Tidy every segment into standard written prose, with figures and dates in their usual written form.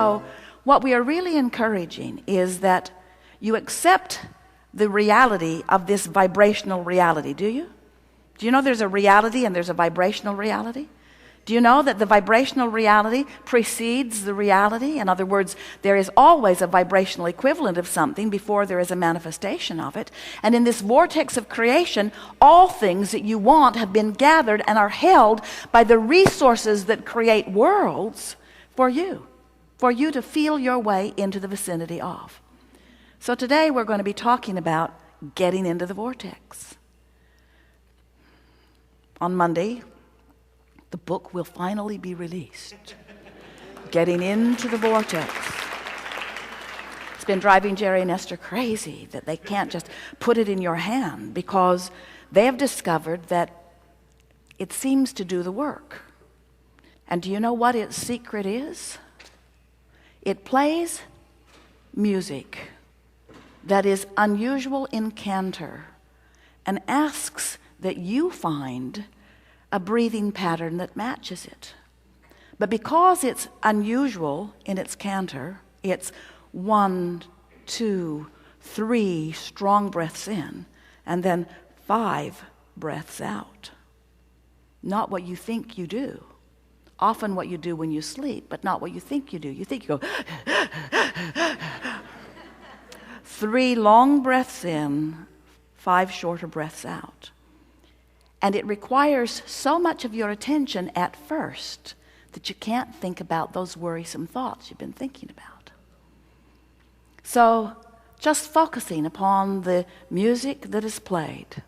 so what we are really encouraging is that you accept the reality of this vibrational reality. Do you? Do you know there's a reality and there's a vibrational reality? Do you know that the vibrational reality precedes the reality? In other words, there is always a vibrational equivalent of something before there is a manifestation of it. And in this vortex of creation, all things that you want have been gathered and are held by the resources that create worlds for you to feel your way into the vicinity of. So today we're going to be talking about getting into the vortex. On Monday, the book will finally be released. Getting into the vortex. It's been driving Jerry and Esther crazy that they can't just put it in your hand, because they have discovered that it seems to do the work. And do you know what its secret is? It plays music that is unusual in canter and asks that you find a breathing pattern that matches it. But because it's unusual in its canter, it's 1, 2, 3 strong breaths in, and then 5 breaths out. Not what you think you do. Often what you do when you sleep, but not what you think you do. You think you go 3 long breaths in, 5 shorter breaths out. And it requires so much of your attention at first that you can't think about those worrisome thoughts you've been thinking about. So just focusing upon the music that is played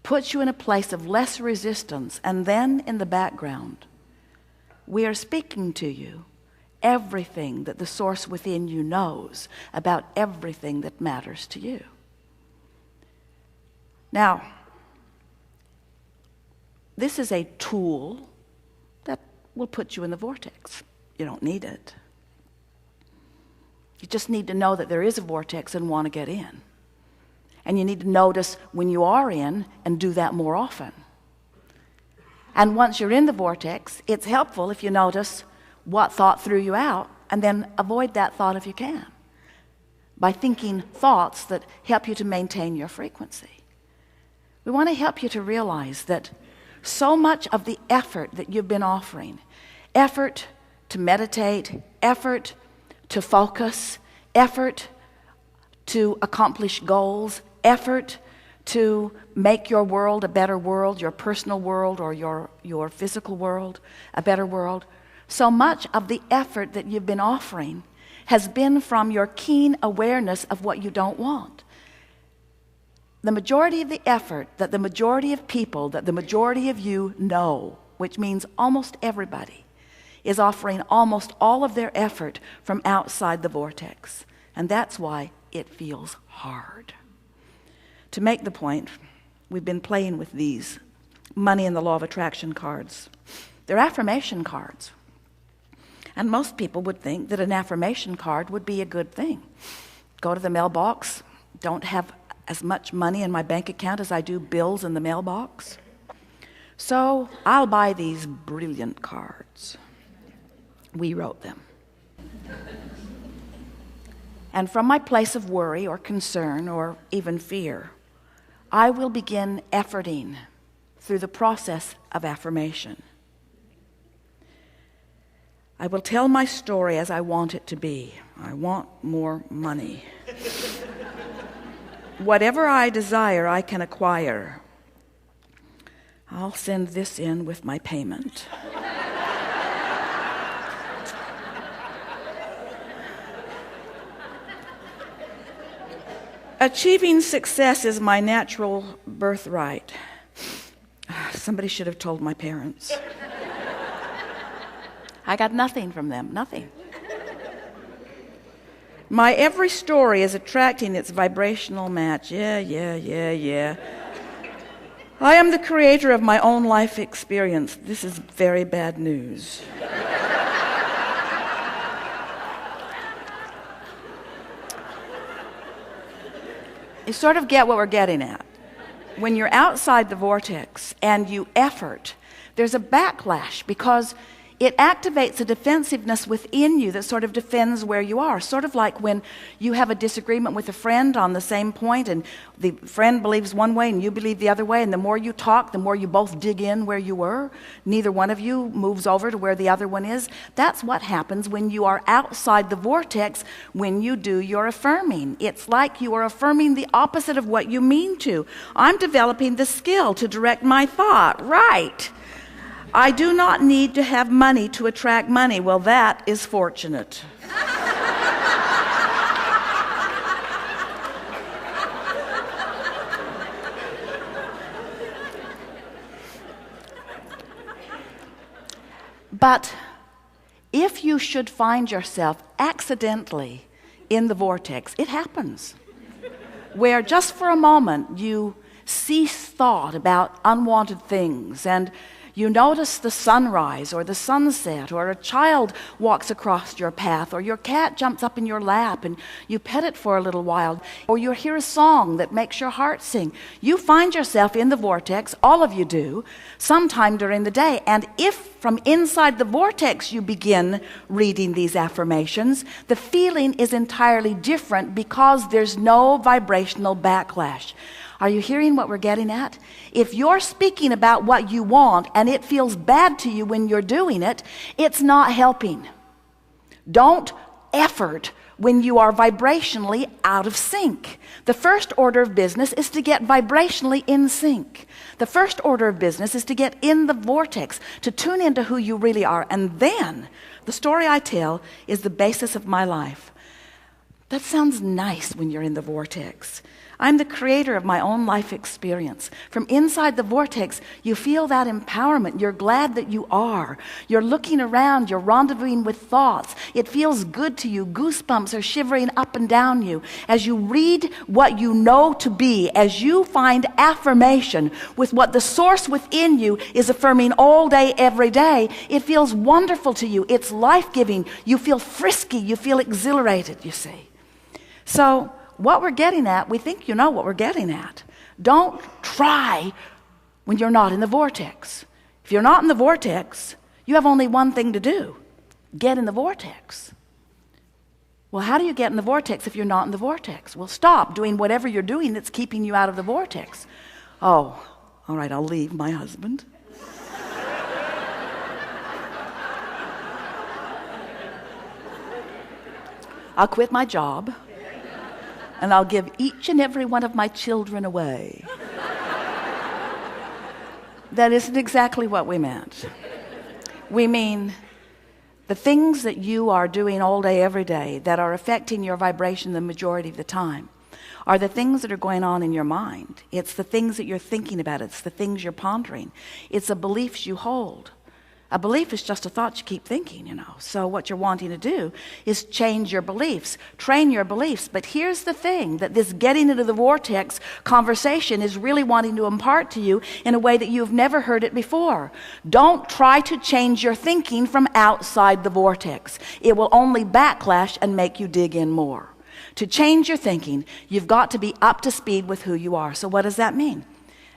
puts you in a place of less resistance. And then in the background, we are speaking to you everything that the source within you knows about everything that matters to you. Now, this is a tool that will put you in the vortex. You don't need it. You just need to know that there is a vortex and want to get in. And you need to notice when you are in and do that more often. And once you're in the vortex, it's helpful if you notice what thought threw you out, and then avoid that thought if you can, by thinking thoughts that help you to maintain your frequency. We want to help you to realize that so much of the effort that you've been offering, effort to meditate, effort to focus, effort to accomplish goals, effort to make your world a better world, your personal world or your physical world a better world, so much of the effort that you've been offering has been from your keen awareness of what you don't want. The majority of the effort that the majority of people, that the majority of you know, which means almost everybody, is offering almost all of their effort from outside the vortex. And that's why it feels hard. To make the point, we've been playing with these money and the law of attraction cards. They're affirmation cards. And most people would think that an affirmation card would be a good thing. Go to the mailbox, don't have as much money in my bank account as I do bills in the mailbox. So I'll buy these brilliant cards. We wrote them. And from my place of worry or concern or even fear, I will begin efforting through the process of affirmation. I will tell my story as I want it to be. I want more money. Whatever I desire, I can acquire. I'll send this in with my payment. Achieving success is my natural birthright. Somebody should have told my parents. I got nothing from them, nothing. My every story is attracting its vibrational match. Yeah. I am the creator of my own life experience. This is very bad news. You sort of get what we're getting at. When you're outside the vortex and you effort, there's a backlash, because It activates a defensiveness within you that sort of defends where you are. Sort of like when you have a disagreement with a friend on the same point, and the friend believes one way and you believe the other way, and the more you talk, the more you both dig in where you were. Neither one of you moves over to where the other one is. That's what happens when you are outside the vortex when you do your affirming. It's like you are affirming the opposite of what you mean to. I'm developing the skill to direct my thought. Right. I do not need to have money to attract money. Well, that is fortunate. But if you should find yourself accidentally in the vortex, it happens, where just for a moment you cease thought about unwanted things, and you notice the sunrise or the sunset, or a child walks across your path, or your cat jumps up in your lap and you pet it for a little while, or you hear a song that makes your heart sing. You find yourself in the vortex, all of you do, sometime during the day. And if from inside the vortex you begin reading these affirmations, the feeling is entirely different because there's no vibrational backlash. Are you hearing what we're getting at? If you're speaking about what you want and it feels bad to you when you're doing it, it's not helping. Don't effort when you are vibrationally out of sync. The first order of business is to get vibrationally in sync. The first order of business is to get in the vortex, to tune into who you really are. And then the story I tell is the basis of my life. That sounds nice when you're in the vortex. I'm the creator of my own life experience. From inside the vortex, you feel that empowerment. You're glad that you are. You're looking around. You're rendezvousing with thoughts. It feels good to you. Goosebumps are shivering up and down you. As you read what you know to be, as you find affirmation with what the source within you is affirming all day, every day, it feels wonderful to you. It's life-giving. You feel frisky. You feel exhilarated, you see. So, what we're getting at, we think you know what we're getting at. Don't try when you're not in the vortex. If you're not in the vortex, you have only one thing to do. Get in the vortex. Well, how do you get in the vortex if you're not in the vortex? Well, stop doing whatever you're doing that's keeping you out of the vortex. Oh, all right, I'll leave my husband. I'll quit my job. And I'll give each and every one of my children away. That isn't exactly what we meant. We mean the things that you are doing all day, every day, that are affecting your vibration the majority of the time, are the things that are going on in your mind. It's the things that you're thinking about. It's the things you're pondering. It's the beliefs you hold. A belief is just a thought you keep thinking, you know. So what you're wanting to do is change your beliefs, train your beliefs. But here's the thing, that this getting into the vortex conversation is really wanting to impart to you in a way that you've never heard it before. Don't try to change your thinking from outside the vortex. It will only backlash and make you dig in more. To change your thinking, you've got to be up to speed with who you are. So what does that mean?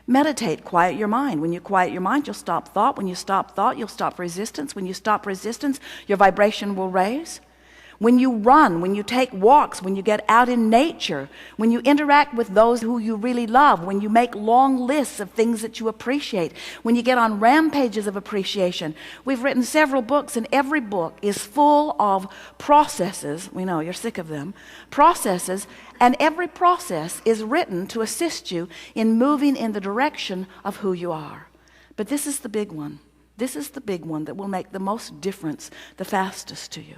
Meditate, quiet your mind. When you quiet your mind, you'll stop thought. When you stop thought, you'll stop resistance. When you stop resistance, your vibration will raise. When you run, when you take walks, when you get out in nature, when you interact with those who you really love, when you make long lists of things that you appreciate, when you get on rampages of appreciation. We've written several books, and every book is full of processes. We know you're sick of them. Processes, and every process is written to assist you in moving in the direction of who you are. But this is the big one. This is the big one that will make the most difference the fastest to you.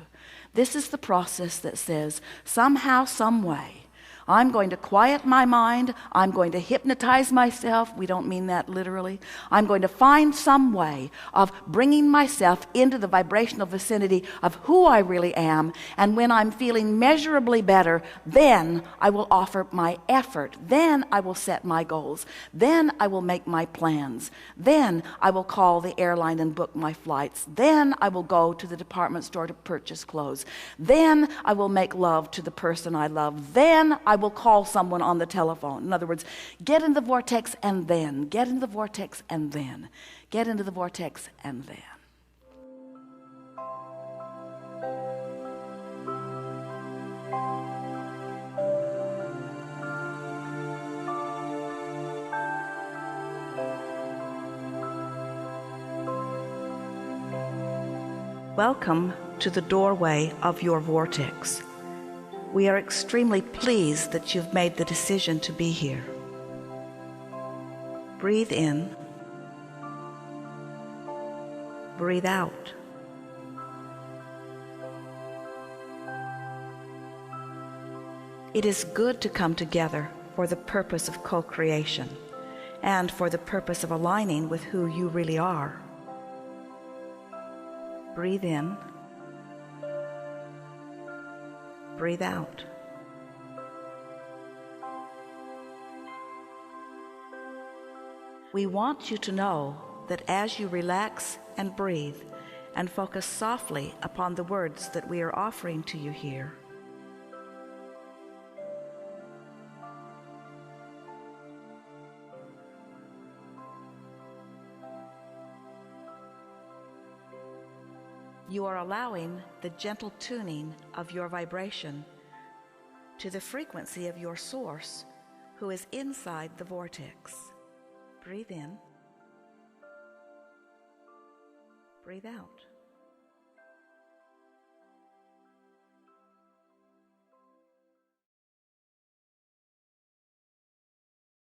This is the process that says, somehow, some way, I'm going to quiet my mind. I'm going to hypnotize myself. We don't mean that literally. I'm going to find some way of bringing myself into the vibrational vicinity of who I really am. And when I'm feeling measurably better, then I will offer my effort. Then I will set my goals. Then I will make my plans. Then I will call the airline and book my flights. Then I will go to the department store to purchase clothes. Then I will make love to the person I love. Then I will call someone on the telephone. In other words, get in the vortex and then. Get in the vortex and then. Get into the vortex and then. Welcome to the doorway of your vortex. We are extremely pleased that you've made the decision to be here. Breathe in. Breathe out. It is good to come together for the purpose of co-creation and for the purpose of aligning with who you really are. Breathe in. Breathe out. We want you to know that as you relax and breathe and focus softly upon the words that we are offering to you here, you are allowing the gentle tuning of your vibration to the frequency of your source, who is inside the vortex. Breathe in. Breathe out.